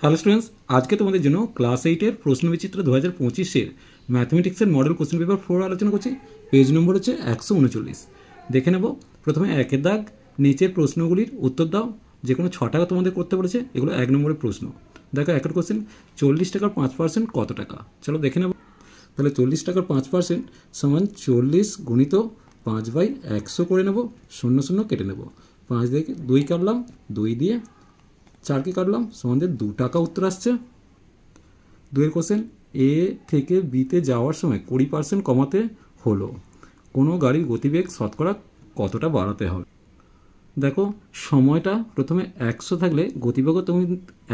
Hello students, আজকে তোমাদের জন্য ক্লাস 8-এর প্রশ্নবিচিত্র 2025-এর ম্যাথমেটিক্সের মডেল কোশ্চেন পেপার 4 আলোচনা করছি। পেজ নম্বর হচ্ছে 139। দেখে নেব। প্রথমে একের দাগ, নিচের প্রশ্নগুলির উত্তর দাও। যে কোনো 6 টাকা তোমাদের করতে বলেছে, এগুলো 1 নম্বরের প্রশ্ন। দেখো একের কোশ্চেন, 40 টাকার 5% কত টাকা? চলো দেখে নেব। তাহলে 40 টাকার 5% সমান 40 গুণিত 5/100 করে নেব, 0 0 কেটে নেব। 5 দিয়ে 2 কাটলাম, 2 দিয়ে 4কে কাটলাম, সমান 2 টাকা উত্তর আসছে। 2-এর কোশ্চেন, এ থেকে বিতে যাওয়ার সময় 20% কমাতে হলো, কোনো গাড়ির গতিবেগ শতকরা কতটা বাড়াতে হবে? দেখো সময়টা প্রথমে 100 থাকলে গতিবেগও তখন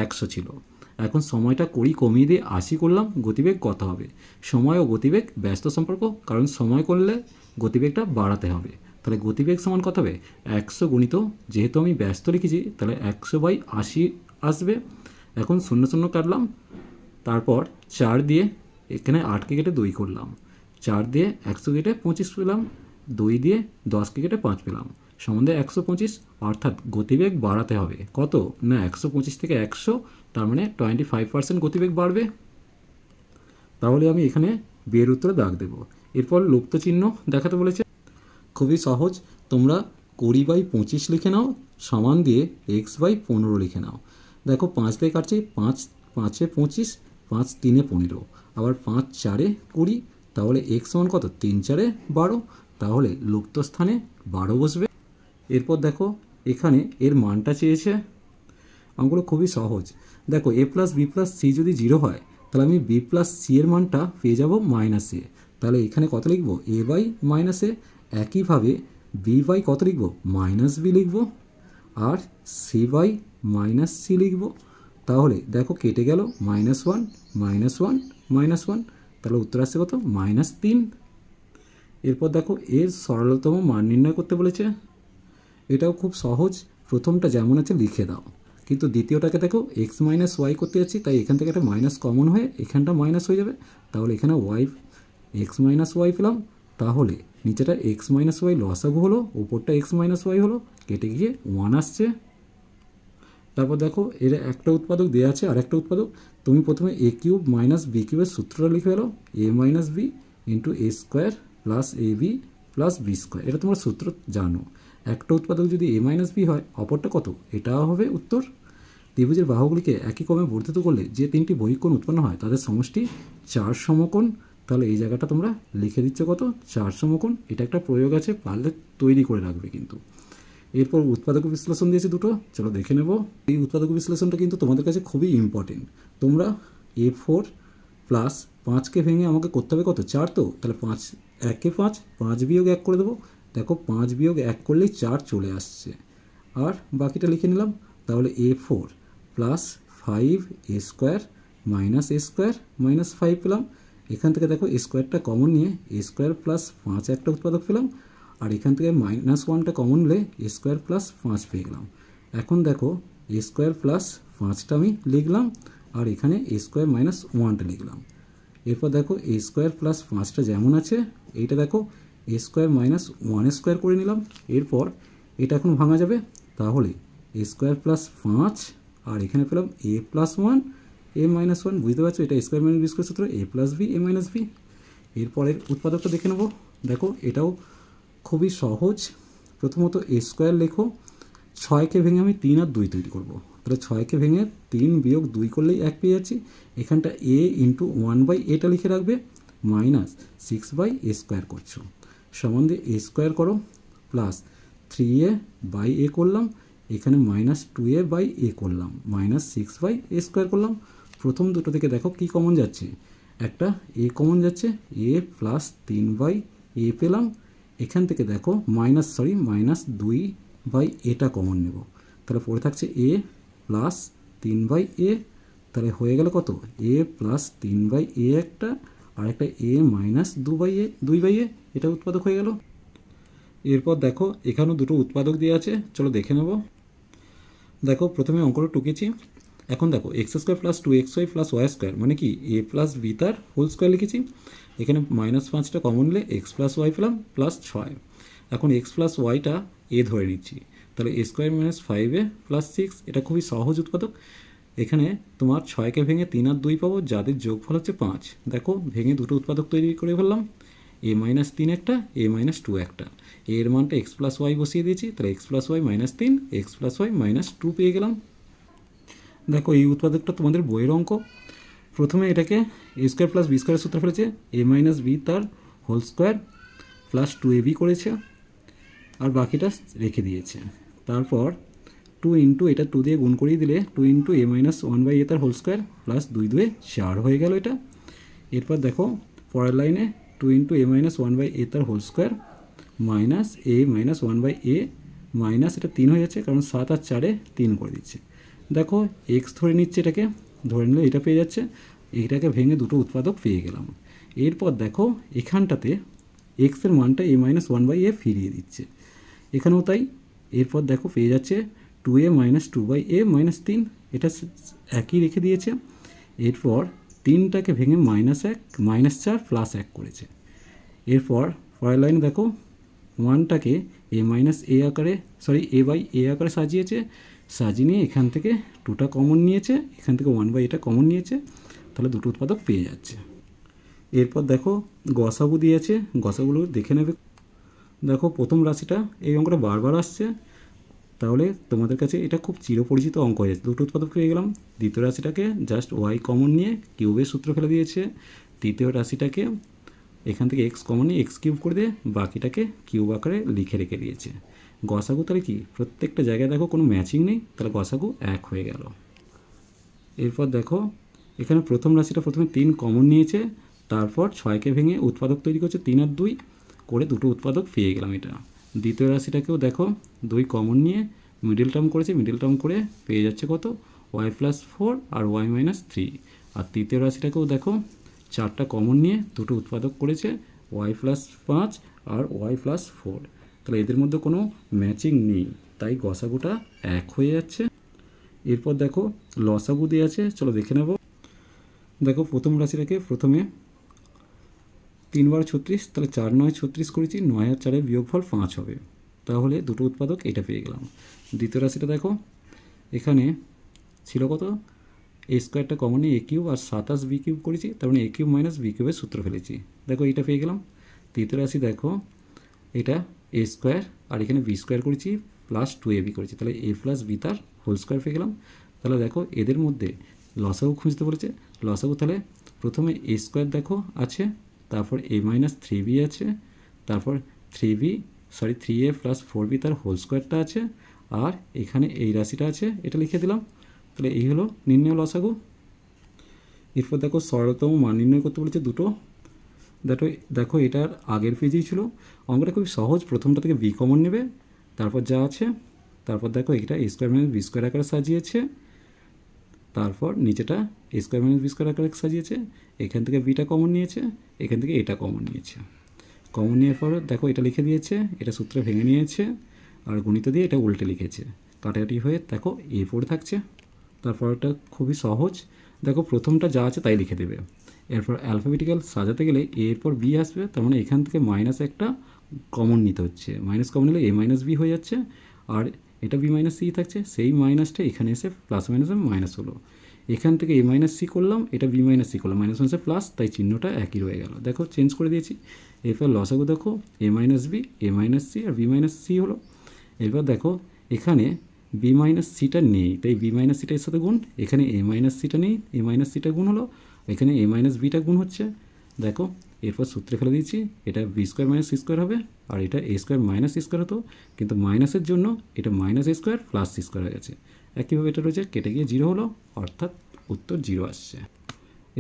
100 ছিল। এখন সময়টা 20 কমিয়ে দিয়ে 80 করলাম, গতিবেগ কত হবে? সময় ও গতিবেগ ব্যস্ত সম্পর্ক, কারণ সময় করলে গতিবেগটা বাড়াতে হবে। তাহলে গতিবেগ সমান কত হবে? 100 গুণিত, যেহেতু আমি ব্যস্ত লিখেছি তাহলে 100/80 আসবে। এখন 0 0 কাটলাম, তারপর 4 দিয়ে এখানে 8কে কেটে 2 করলাম, 4 দিয়ে 100 কেটে 25 পেলাম, 2 দিয়ে 10কে কেটে 5 পেলাম, সমান 125। অর্থাৎ গতিবেগ বাড়াতে হবে কত না, 125 থেকে 100, তার মানে 25% গতিবেগ বাড়বে। তাহলে আমি এখানে বিয়ের উত্তরে দাগ দেব। এরপর লুপ্ত চিহ্ন দেখাতে বলেছে, খুবই সহজ। তোমরা 20/25 লিখে নাও, সমান দিয়ে x/15 লিখে নাও। দেখো 5 দিয়ে কাটছে, 5 5-এ 25, 5 3-এ 15, আবার 5 4-এ 20, তাহলে x সমান কত? 3 4-এ 12, তাহলে লুপ্ত স্থানে 12 বসবে। এরপর দেখো এখানে এর মানটা চেয়েছে। অঙ্কগুলো খুবই সহজ। দেখো a + b + c যদি 0 হয়, তাহলে আমি b + c এর মানটা পেয়ে যাব -a। তাহলে এখানে কত লিখব? a/-a। একইভাবে b/ কত লিখব? -b লিখব, আর c/-c লিখব। তাহলে দেখো কেটে গেল, -1 -1 -1, তাহলে উত্তর আসছে কত? -3। এরপর দেখো এর সরলতম মান নির্ণয় করতে বলেছে। এটাও খুব সহজ। প্রথমটা যেমন আছে লিখে দাও, কিন্তু দ্বিতীয়টাকে দেখো x - y করতে যাচ্ছি, তাই এখান থেকে একটা মাইনাস কমন হয়ে এখানটা মাইনাস হয়ে যাবে। তাহলে এখানে x - y পেলাম। তাহলে নিচেটা x - y লসাগু হলো, উপরটা x - y হলো, কেটে গিয়ে 1 আসছে। তারপর দেখো এর একটা উৎপাদক দেওয়া আছে, আর একটা উৎপাদক। তুমি প্রথমে a³ - b³ এর সূত্রটা লিখে ফেলো, a - b × a² + ab + b²। এটা তোমরা সূত্র জানো। একটা উৎপাদক যদি a - b হয়, অপরটা কত? এটাও হবে উত্তর। ত্রিভুজের বাহুগুলিকে একই ক্রমে বর্ধিত করলে যে 3টি বহিঃকোণ উৎপন্ন হয় তাদের সমষ্টি 4 সমকোণ। তাহলে এই জায়গাটা তোমরা লিখে দিচ্ছ কত? 4 সমকোণ। এটা একটা প্রয়োগ আছে, পারলে তৈরি করে রাখবে কিন্তু। এরপর উৎপাদক বিশ্লেষণ দিয়েছে দুটো, চলো দেখে নেব। এই উৎপাদক বিশ্লেষণটা কিন্তু তোমাদের কাছে খুবই ইম্পর্টেন্ট। তোমরা a4 + 5কে ভেঙে আমাকে করতে হবে কত? 4। তো তাহলে 5 1-এ 5, 5 বিয়োগ 1 করে দেবো। দেখো 5 বিয়োগ 1 করলেই 4 চলে আসছে, আর বাকিটা লিখে নিলাম। তাহলে a4 + 5a² - a² - 5 পেলাম। এখান থেকে দেখো স্কোয়ারটা কমন নিয়ে a² + 5 একটা উৎপাদক পেলাম, আর এখান থেকে -1টা কমন নিলে a² + 5 পেয়ে গেলাম। এখন দেখো a² + 5টা আমি লিখলাম, আর এখানে a² - 1টা লিখলাম। এরপর দেখো a² + 5টা যেমন আছে, এইটা দেখো a² - 1² করে নিলাম। এরপর এটা এখন ভাঙা যাবে, তাহলে a² + 5, আর এখানে পেলাম a + 1 a - 1। বুঝতে পারছো, এটা a² - b² সূত্র, a + b a - b। এরপরের উৎপাদকটা দেখে নেব। দেখো এটাও খুবই সহজ। প্রথমত a² লেখো, 6কে ভেঙে আমি 3 আর 2 তৈরি করব। তাহলে 6কে ভেঙে 3 বিয়োগ 2 করলেই 1 পেয়ে যাচ্ছি। এখানটা a × 1/aটা লিখে রাখবে, -6/a² করছো, সমান দিয়ে a² করো, প্লাস 3a/a করলাম, এখানে -2a/a করলাম, -6/a² করলাম। প্রথম দুটো থেকে দেখো কি কমন যাচ্ছে? একটা a কমন যাচ্ছে, a + 3/a পেলাম। এখান থেকে দেখো -2/aটা কমন নেব, তাহলে পড়ে থাকছে a + 3/a। তাহলে হয়ে গেল কত? a + 3/a একটা, আর একটা a - 2/a, এটা উৎপাদক হয়ে গেল। এরপর দেখো এখানেও দুটো উৎপাদক দিয়ে আছে, চলো দেখে নেব। দেখো প্রথমে অঙ্কটা টুকেছি। এখন দেখো x² + 2xy + y² মানে কি a + b তার হোল স্কোয়ার লিখেছি। এখানে -5টা কমন নিলে x + y পেলাম, +6। এখন x + yটা a ধরে নিচ্ছি, তাহলে a² - 5a + 6, এটা খুবই সহজ উৎপাদক। এখানে তোমার 6কে ভেঙে 3 আর 2 পাবো, যাদের যোগফল হচ্ছে 5। দেখো ভেঙে দুটো উৎপাদক তৈরি করে ফেললাম, a-3 একটা, a-2 একটা। এর মানটা x প্লাস ওয়াই বসিয়ে দিয়েছি, তাহলে x plus y -3, x plus y -2 পেয়ে গেলাম। দেখো এই উৎপাদকটা তোমাদের বইয়ের অঙ্ক। প্রথমে এটাকে a স্কোয়ার প্লাস বি স্কোয়ারের সূত্রে ফেলেছে, a-b তার হোল স্কোয়ার প্লাস 2ab করেছে, আর বাকিটা রেখে দিয়েছে। তারপর 2 ইন্টু এটা 2 দিয়ে গুণ করিয়ে দিলে 2 ইন্টু a-1/a তার হোল স্কোয়ার প্লাস 2 2 4 হয়ে গেল এটা। এরপর দেখো পরের লাইনে 2 ইন্টু a-1/a তার whole square minus a-1/a minus এটা 3 হয়ে যাচ্ছে, কারণ 7 আর 4-এ 3 করে দিচ্ছে। দেখো এক্স ধরে নিচ্ছে, এটাকে ধরে নিলে এটা পেয়ে যাচ্ছে, এইটাকে ভেঙে দুটো উৎপাদক পেয়ে গেলাম। এরপর দেখো এখানটাতে এক্সের মানটা a-1/a ফিরিয়ে দিচ্ছে, এখানেও তাই। এরপর দেখো পেয়ে যাচ্ছে 2a - 2/a-3, এটা একই রেখে দিয়েছে। এরপর 3টাকে ভেঙে -1 -4 +1 করেছে। এরপর পরের লাইনে দেখো 1টাকে a-a আকারে a/a আকারে সাজিয়েছে, সাজিয়ে নিয়ে এখান থেকে 2টা কমন নিয়েছে, এখান থেকে 1/a কমন নিয়েছে, তাহলে দুটো উৎপাদক পেয়ে যাচ্ছে। এরপর দেখো গসাগু দিয়েছে, গসাগুলো দেখে নেবে। দেখো প্রথম রাশিটা এই অঙ্কটা বারবার আসছে, তাহলে তোমাদের কাছে এটা খুব চিরপরিচিত অঙ্ক হয়ে যাচ্ছে। দুটো উৎপাদক পেয়ে গেলাম। দ্বিতীয় রাশিটাকে জাস্ট ওয়াই কমন নিয়ে কিউবের সূত্র ফেলে দিয়েছে। তৃতীয় রাশিটাকে এখান থেকে এক্স কমন নিয়ে এক্স কিউব করে দিয়ে বাকিটাকে কিউব আকারে লিখে রেখে দিয়েছে। গসাগু তাহলে কি প্রত্যেকটা জায়গায় দেখো কোনো ম্যাচিং নেই, তাহলে গসাগু 1 হয়ে গেল। এরপর দেখো এখানে প্রথম রাশিটা প্রথমে 3 কমন নিয়েছে, তারপর 6কে ভেঙে উৎপাদক তৈরি করছে 3 আর 2 করে দুটো উৎপাদক পেয়ে গেলাম এটা। দ্বিতীয় রাশিটাকেও দেখো 2 কমন নিয়ে মিডল টার্ম করেছে, মিডল টার্ম করে পেয়ে যাচ্ছে কত y + 4 আর y - 3। আর তৃতীয় রাশিটাকেও দেখো 4টা কমন নিয়ে দুটো উৎপাদক করেছে, y + 5 আর y + 4। তাহলে এদের মধ্যে কোনো ম্যাচিং নেই, তাই গসাগুটা 1 হয়ে যাচ্ছে। এরপর দেখো লসাগু দিয়ে আছে, চলো দেখে নেব। দেখো প্রথম রাশিটাকে প্রথমে 3 বার 36, তাহলে 4 9 36 করেছি, 9 আর 4-এর বিয়োগফল 5 হবে, তাহলে দুটো উৎপাদক এটা পেয়ে গেলাম। দ্বিতীয় রাশিটা দেখো এখানে ছিল কত এ স্কোয়ারটা কমন নিয়ে a কিউব আর 27 b কিউব করেছি, তার মানে a কিউব - b কিউবের সূত্র ফেলেছি, দেখো এইটা পেয়ে গেলাম। তৃতীয় রাশি দেখো এটা a স্কোয়ার আর এখানে b স্কোয়ার করেছি প্লাস 2ab করেছি, তাহলে a + b তার হোল স্কোয়ার পেয়ে গেলাম। তাহলে দেখো এদের মধ্যে লসাগু খুঁজতে বলেছে, লসাগু তাহলে প্রথমে a স্কোয়ার দেখো আছে, তারপর a - 3b আছে, তারপর 3a + 4b তার হোল স্কোয়ারটা আছে, আর এখানে এই রাশিটা আছে, এটা লিখে দিলাম। তাহলে এই হলো নির্ণয় লসাগু। এরপর দেখো সরলতম মান নির্ণয় করতে বলেছে দুটো। দেখো এটার আগের পেজেই ছিল, অঙ্কটা খুবই সহজ। প্রথমটা থেকে বি কমন নেবে, তারপর যা আছে, তারপর দেখো এটা a স্কোয়ার - b স্কোয়ার আকারে সাজিয়েছে, তারপর নিচেটা a স্কোয়ার - b স্কোয়ার আকারে সাজিয়েছে, এখান থেকে বিটা কমন নিয়েছে, এখান থেকে এটা কমন নিয়েছে। কমন নেওয়ার পর দেখো এটা লিখে দিয়েছে, এটা সূত্রে ভেঙে নিয়েছে, আর গণিত দিয়ে এটা উল্টে লিখেছে, কাটাকাটি হয়ে দেখো a পড়ে থাকছে। তারপরটা খুবই সহজ, দেখো প্রথমটা যা আছে তাই লিখে দেবে। এরপর অ্যালফাবেটিক্যাল সাজাতে গেলে a এর পর b আসবে, তার মানে এখান থেকে মাইনাস একটা কমন নিতে হচ্ছে, মাইনাস কমন নিলে a - b হয়ে যাচ্ছে, আর এটা b - c থাকছে, সেই মাইনাসটা এখানে এসে প্লাস মাইনাসে মাইনাস হলো। এখান থেকে a - c করলাম, এটা b - c করলাম, মাইনাস মাইনাসে প্লাস, তাই চিহ্নটা একই রয়ে গেল। দেখো চেঞ্জ করে দিয়েছি। এরপর লসাগু দেখো a - b, a - c R b - c হলো। এরপর দেখো এখানে b - cটা নেই, তাই b - cটা এর সাথে গুণ, এখানে a - cটা নেই, a - cটা গুণ হলো, এখানে a - bটা গুণ হচ্ছে। দেখো এরপর সূত্রে ফেলে দিয়েছি, এটা b স্কোয়ার - c স্কোয়ার হবে, আর এটা a স্কোয়ার - c স্কোয়ার হতো, কিন্তু মাইনাসের জন্য এটা -a স্কোয়ার + c স্কোয়ার হয়ে গেছে। একইভাবে এটা রয়েছে, কেটে গিয়ে 0 হলো, অর্থাৎ উত্তর 0 আসছে।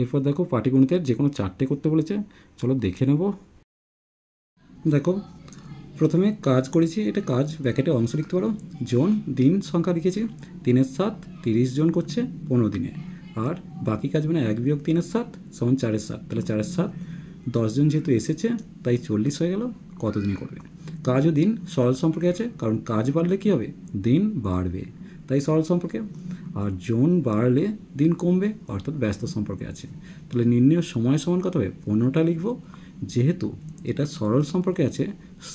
এরপর দেখো পাটিগণিতের যে কোনো 4টে করতে বলেছে, চলো দেখে নেব। দেখো প্রথমে কাজ করেছি, এটা কাজ ব্র্যাকেটে অংশ লিখতে পারো, জন দিন সংখ্যা লিখেছি 3 এর 7, 30 জন করছে 15 দিনে, আর বাকি কাজ মানে 1 - 3 এর 7 = 4 এর 7, তাহলে 4 এর 7 10 জন যেহেতু এসেছে তাই 40 হয়ে গেল, কত দিনে করবে। কাজ ও দিন সরল সম্পর্কে আছে, কারণ কাজ বাড়লে কী হবে, দিন বাড়বে, তাই সরল সম্পর্কে। আর জন বাড়লে দিন কমবে, অর্থাৎ ব্যস্ত সম্পর্কে আছে। তাহলে নির্ণয় সময় সমান কত হবে, 15টা লিখব। যেহেতু এটা সরল সম্পর্কে আছে,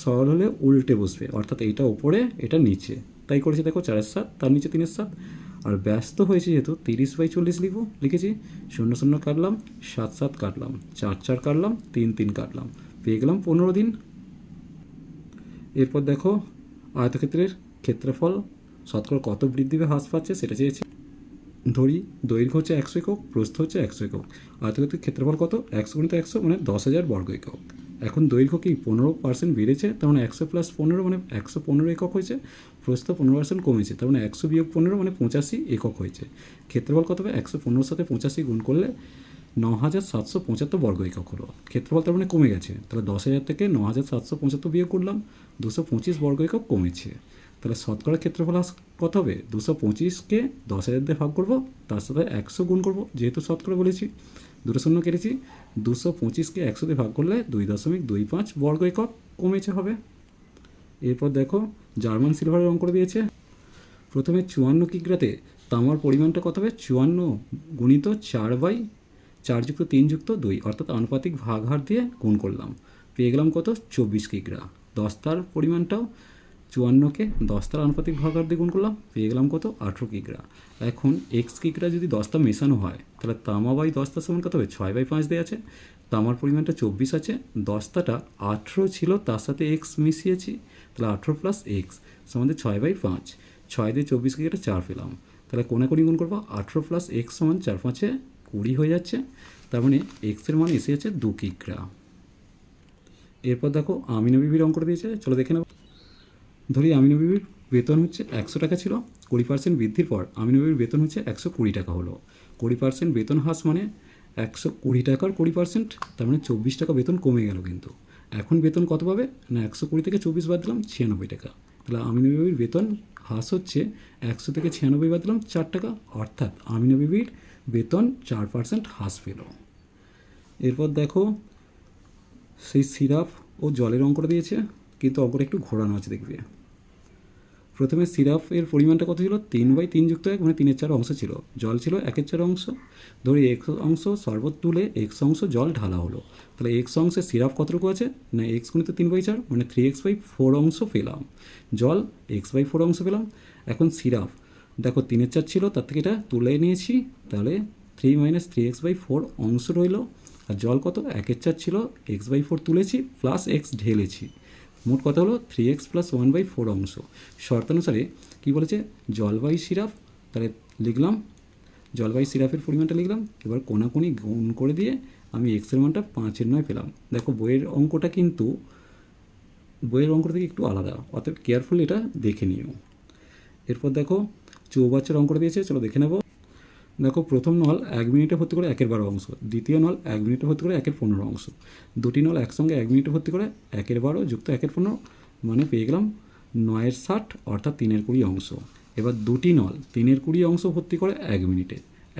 সরল হলে উল্টে বসবে, অর্থাৎ এইটা ওপরে এটা নিচে, তাই করেছি। দেখো 4 এর 7, তার নিচে 3 এর 7, আর ব্যস্ত হয়েছে যেহেতু 30/40 লিখবো, লিখেছি। 0 0 কাটলাম, 7 7 কাটলাম, 4 4 কাটলাম, 3 3 কাটলাম, পেয়ে গেলাম 15 দিন। এরপর দেখো আয়তক্ষেত্রের ক্ষেত্রফল শতকরা কত বৃদ্ধি বা হ্রাস পাচ্ছে সেটা চেয়েছি। ধরি দৈর্ঘ্য হচ্ছে 100 একক, প্রস্থ হচ্ছে 100 একক, আয়তক্ষেত্রের ক্ষেত্রফল কত? 100 × 100 মানে 10,000 বর্গ একক। এখন দৈর্ঘ্য কি 15% বেড়েছে, তার মানে 100 + 15 মানে 115 একক হয়েছে। প্রস্থ 15% কমেছে, তার মানে 100 - 15 মানে 85 একক হয়েছে। ক্ষেত্রফল কত হবে? 115 সাথে 85 গুণ করলে 9,775 বর্গ একক হলো। ক্ষেত্রফল তার মানে কমে গেছে, তাহলে 10,000 থেকে 9,775 বিয়োগ করলাম, 225 বর্গ একক কমেছে। তাহলে শতকরা ক্ষেত্রফল কত হবে? 225কে 10,000 দিয়ে ভাগ করবো, তার সাথে 100 গুণ করবো, যেহেতু শতকরা বলেছি। 2 শূন্য কেটেছি, 225কে 100 দিয়ে ভাগ করলে 2.25 বর্গ একক কমেছে হবে। এরপর দেখো জার্মান সিলভারের অঙ্ক দিয়েছে। প্রথমে 54 কিগ্রাতে তামার পরিমাণটা কত হবে? 54 গুণিত 4/4 + 3 + 2, অর্থাৎ আনুপাতিক ভাগহার দিয়ে গুণ করলাম, পেয়ে গেলাম কত? 24 কিগ্রা। দস্তার পরিমাণটাও 54কে 10 তার আনুপাতিক ভাগহার দিয়ে গুণ করলাম, পেয়ে গেলাম কত? 18 কিগ্রা। এখন এক্স কিগ্রা যদি দস্তা মেশানো হয় তাহলে তামা বাই দস্তা সমান কত হবে? 6/5 দেওয়া আছে, তামার পরিমাণটা 24 আছে, দস্তাটা 18 ছিল, তার সাথে এক্স মিশিয়েছি, তাহলে 18 + x সমান 6/5। 6 দিয়ে 24 কেটে 4 পেলাম, তাহলে কোনাকুনি গুণ করবো, 18 + x সমান 4 5 20 হয়ে যাচ্ছে, তার মানে এক্সের মান এসে যাচ্ছে 2 কিগ্রা। এরপর দেখো আমিনো বিবির অঙ্ক দিয়েছে, চলো দেখে নেব। ধরি আমিনো বিবির বেতন হচ্ছে 100 টাকা ছিল, 20% বৃদ্ধির পর আমিনো বিবির বেতন হচ্ছে 120 টাকা হলো। 20% বেতন হ্রাস মানে 120 টাকার 20%, তার মানে 24 টাকা বেতন কমে গেল। কিন্তু এখন বেতন কত পাবে না? 120 থেকে 24 বাদ দিলাম 96 টাকা। তাহলে আমিনো বিবির বেতন হ্রাস হচ্ছে 100 থেকে 96 বাদ দিলাম 4 টাকা, অর্থাৎ আমিনো বিবির বেতন 4% হ্রাস পেল। এরপর দেখো সেই সিরাপ ও জলের অঙ্কটা দিয়েছে, কিন্তু অঙ্কটা একটু ঘোরানো আছে, দেখবে। প্রথমে সিরাপের পরিমাণটা কত ছিল? 3/3 + 1 মানে 3/4 অংশ ছিল, জল ছিল 1/4 অংশ। ধরি x অংশ শরবত তুলে x অংশ জল ঢালা হলো, তাহলে x অংশে সিরাপ কতটুকু আছে না? x × 3/4 মানে 3x/4 অংশ পেলাম, জল x/4 অংশ পেলাম। এখন সিরাপ দেখো 3/4 ছিল, তার থেকে এটা তুলে নিয়েছি, তাহলে 3 - 3x/4 অংশ রইল। আর জল কত? 1/4 ছিল, x/4 তুলেছি প্লাস x ঢেলেছি, মোট কথা হলো 3x + 1/4 অংশ। শর্তানুসারে কী বলেছে? জল বাই সিরাপ, তাহলে লিখলাম জল বাই সিরাপের পরিমাণটা লিখলাম। এবার কোনাকুনি গুণ করে দিয়ে আমি এক্সের মানটা 5/9 পেলাম। দেখো বইয়ের অঙ্কটা কিন্তু বইয়ের অঙ্কটা থেকে একটু আলাদা, অতএব কেয়ারফুলি এটা দেখে নিও। এরপর দেখো চৌবাচ্চার অঙ্কটা দিয়েছে, চলো দেখে নেব। দেখো প্রথম নল 1 মিনিটে ভর্তি করে 1/12 অংশ, দ্বিতীয় নল 1 মিনিটে ভর্তি করে 1/15 অংশ, দুটি নল একসঙ্গে 1 মিনিটে ভর্তি করে 1/12 + 1/15 মানে পেয়ে গেলাম 9/60 অর্থাৎ 3/20 অংশ। এবার দুটি নল 3/20 অংশ ভর্তি করে 1 মিনিটে,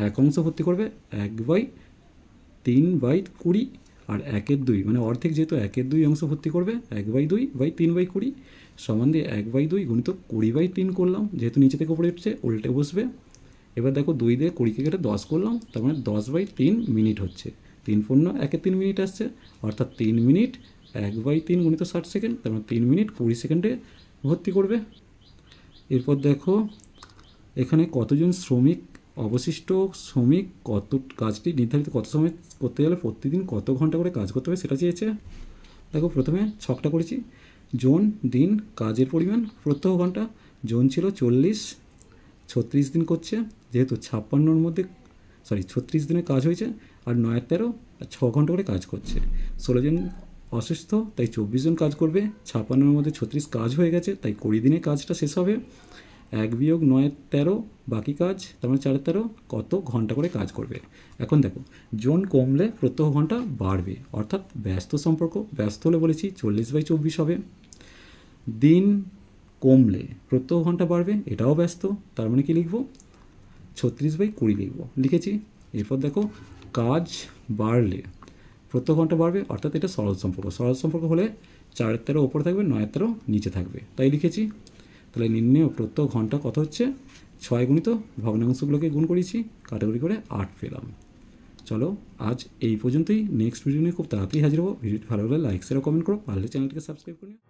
এক অংশ ভর্তি করবে 1/3/20 আর 1/2 মানে অর্ধেক, যেহেতু 1/2 অংশ ভর্তি করবে 1/2/3/20 সমান দিয়ে 1/2 × 20/3 করলাম, যেহেতু নিচে থেকে উপরে উঠছে উল্টে বসবে। এবার দেখো 2 দিয়ে 20কে কেটে 10 করলাম, তার মানে 10/3 মিনিট হচ্ছে, 3 × 4 = 3 মিনিট আসছে, অর্থাৎ 3 মিনিট 1/3 × 60 সেকেন্ড, তার মানে 3 মিনিট 20 সেকেন্ডে ভর্তি করবে। এরপর দেখো এখানে কতজন শ্রমিক, অবশিষ্ট শ্রমিক কত, কাজটি নির্ধারিত কত সময় করতে গেলে প্রতিদিন কত ঘন্টা করে কাজ করতে হবে সেটা চেয়েছে। দেখো প্রথমে ছকটা করেছি, জোন, দিন, কাজের পরিমাণ, প্রত্যহ ঘন্টা। জোন ছিল 40, 36 দিন করছে, যেহেতু 36 দিনে কাজ হয়েছে, আর 9/13 6 ঘন্টা করে কাজ করছে। 16 জন অসুস্থ, তাই 24 জন কাজ করবে, 56-এর মধ্যে 36 কাজ হয়ে গেছে, তাই 20 দিনে কাজটা শেষ হবে। 1 - 9/13 বাকি কাজ, তার মানে 4/13 কত ঘন্টা করে কাজ করবে। এখন দেখো জোন কমলে প্রত্যহ ঘন্টা বাড়বে, অর্থাৎ ব্যস্ত সম্পর্ক, ব্যস্ত হলে বলেছি 40/24 হবে। দিন কমলে প্রত্যহ ঘন্টা বাড়বে, এটাও ব্যস্ত, তার মানে কি লিখব? 36/20 লিখব, লিখেছি। এরপর দেখো কাজ বাড়লে প্রত্যহ ঘন্টা বাড়বে, অর্থাৎ এটা সরল সম্পর্ক, সরল সম্পর্ক হলে 4/13 ওপরে থাকবে, 9/13 নিচে থাকবে, তাই লিখেছি। তাহলে নির্ণেয় প্রত্যহ ঘন্টা কত হচ্ছে? 6 গুণিত ভগ্নাংশগুলোকে গুণ করেছি, কাটাকুটি করে 8 পেলাম। চলো আজ এই পর্যন্তই, নেক্সট ভিডিও নিয়ে খুব তাড়াতাড়ি হাজির হবো। ভিডিওটি ভালো লাগলে লাইক শেয়ার কমেন্ট করো, পারলে চ্যানেলটিকে সাবস্ক্রাইব করে নিও।